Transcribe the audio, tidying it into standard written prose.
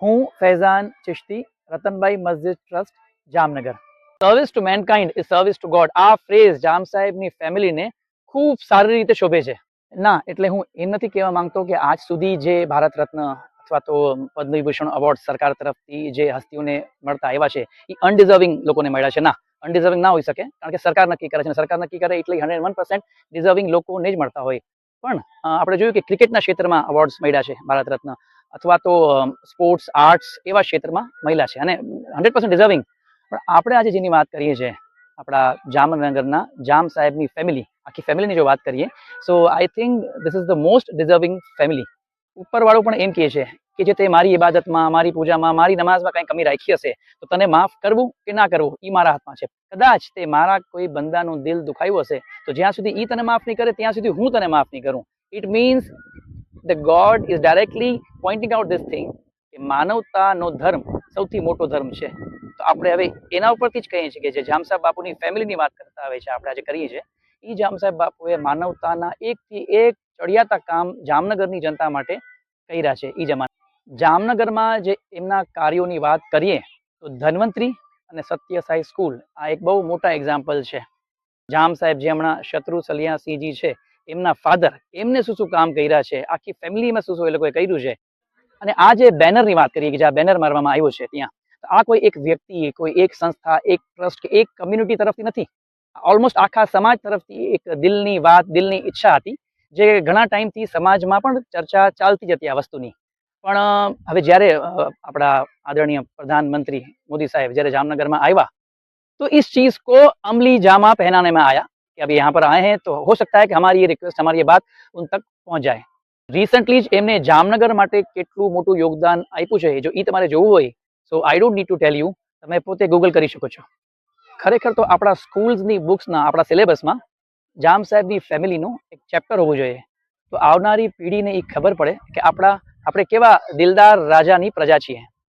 હું Faizan Chishti, Ratanbhai Masjid Trust, Jamnagar. Service to mankind is service to God. આ phrase Jam સાહેબની ફેમિલીને ખૂબ સારી રીતે શોભે છે. ના, એટલે હું એમ નથી કહેવા માંગતો કે આજ સુધી જે ભારત રત્ન અથવા તો પદ્મવિભૂષણ એવોર્ડ સરકાર તરફથી જે હસ્તીઓને મળતા આવ્યા છે એ અનડિઝર્વિંગ લોકોને મળ્યા છે. ના, અનડિઝર્વિંગ ના હોઈ શકે, કારણ કે સરકાર નક્કી કરે છે. સરકાર નક્કી કરે એટલે 101% ડિઝર્વિંગ લોકોને જ મળતા હોય. પણ આપણે જોયું કે ક્રિકેટના ક્ષેત્રમાં એવોર્ડ્સ મળ્યા છે ભારત રત્ન, અથવા તો સ્પોર્ટ્સ આર્ટ્સ એવા ક્ષેત્રમાં મહિલા છે અને 100% ડિઝર્વિંગ. પણ આપણે આજે જેની વાત કરીએ છીએ આપણા જામનગરના જામ સાહેબની ફેમિલી, આખી ફેમિલીની જો વાત કરીએ, so I think this is the most deserving family. ઉપરવાળો પણ એમ કહે છે કે જે તે મારી ઇબાદતમાં, મારી પૂજામાં, મારી નમાઝમાં કંઈ કમી રાખી હશે તો તને માફ કરવું કે ના કરવું એ મારા હાથમાં છે. કદાચ તે મારા કોઈ બંદાનું દિલ દુખાયું હશે તો જ્યાં સુધી એ તને માફ નહીં કરે ત્યાં સુધી હું તને માફ નહીં કરું. It means the god is directly pointing out this thing કે માનવતાનો ધર્મ સૌથી મોટો ધર્મ છે. તો આપણે હવે એના ઉપરથી જ કહીએ છીએ કે જે જામ સાહેબ બાપુની ફેમિલીની વાત કરતા આવે છે, આપણે આજે કરીએ છીએ, એ જામ સાહેબ બાપુએ માનવતાના એકથી એક ચડિયાતા કામ જામનગરની જનતા માટે કર્યા છે. એ જમાના જામનગરમાં જે એમના કાર્યોની વાત કરીએ તો ધન્વંતરી અને સત્ય સાઈ સ્કૂલ આ એક બહુ મોટા એક્ઝામ્પલ છે. જામ સાહેબ જે હમણાં શત્રુ સલિયાસિંહજી છે એમના ફાધર, એમને શું શું કામ કર્યા છે, આખી ફેમિલીમાં શું શું એ લોકોએ કર્યું છે. અને આ જે બેનરની વાત કરીએ કે જે આ બેનર મારવામાં આવ્યો છે ત્યાં, આ કોઈ એક વ્યક્તિ, કોઈ એક સંસ્થા, એક ટ્રસ્ટ કે એક કમ્યુનિટી તરફથી નથી. ઓલમોસ્ટ આખા સમાજ તરફથી એક દિલની વાત, દિલની ઈચ્છા હતી, જે ઘણા ટાઈમથી સમાજમાં પણ ચર્ચા ચાલતી જ હતી આ વસ્તુની. પણ હવે જ્યારે આપણા આદરણીય પ્રધાનમંત્રી મોદી સાહેબ જ્યારે જામનગરમાં આવ્યા तो इस चीज को अमली जामा पहनाने में आया कि अभी यहाँ पर आए हैं तो हो सकता है कि हमारी ये रिक्वेस्ट, हमारी ये बात उन तक पहुंच जाए. रिसेंटली જ એમને જામનગર માટે કેટલું મોટું યોગદાન આપ્યું છે જો એ તમારે જોવું હોય so I don't need to tell you, તમે પોતે ગૂગલ કરી શકો છો. ખરેખર તો આપણા સ્કૂલ્સની બુક્સના, આપણા સિલેબસમાં જામ સાહેબની ફેમિલીનું એક ચેપ્ટર હોવું જોઈએ, તો આવનારી પેઢીને એ ખબર પડે કે આપણે કેવા દિલદાર રાજાની પ્રજા છીએ.